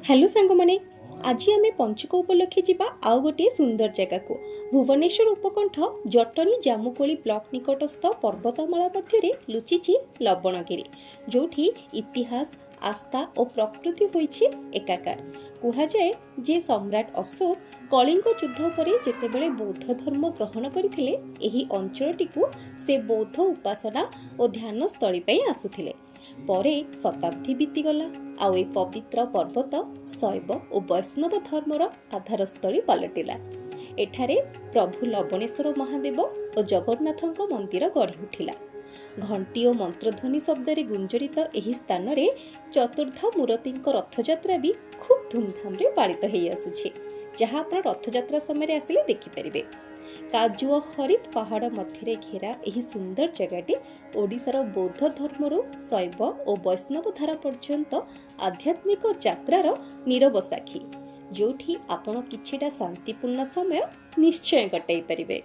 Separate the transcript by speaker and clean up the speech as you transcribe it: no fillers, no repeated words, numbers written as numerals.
Speaker 1: Hello सांग माने आज आम पंचक उपलक्षे जावा आउ गोटे सुंदर जगह को भुवनेश्वर उपकंठ जटनी जामुकोली ब्लॉक निकटस्थ पर्वतमाला मध्य लुचिछि लवणगिरी जोठी इतिहास आस्था और प्रकृति होइछि एकाकार। कुहाजाए जे सम्राट अशोक कलिंग युद्ध पर जेतेबेले बौद्ध धर्म ग्रहण करथिले एही अंचलटिकु से बौद्ध उपासना और ध्यान स्थली पई आसुथिले। परे शताब्दी बीतीगला आउ ए पवित्र पर्वत शैव और वैष्णव धर्मर आधारस्थली पलटिला। एठारे प्रभु लवणेश्वर महादेव और जगन्नाथଙ୍କ मंदिर गढ़ी उठिला। घंटी और मंत्रध्वनि शब्द गुंजरित एही स्थान रे चतुर्धा मूर्तिंक रथयात्रा भी खूब धूमधाम रे पालित होई आसुछि, जहाँ आप रथयात्रा समय आसिले देखि परिबे। काजु और हरित पहाड़ मध्य घेरा यही सुंदर जगहटी ओडिशार बौद्ध धर्मरू शैव और वैष्णव धारा पर्यंत आध्यात्मिक यात्रार नीरव साक्षी, जोठी आपण किछिटा शांतिपूर्ण समय निश्चय कटाई परिबे।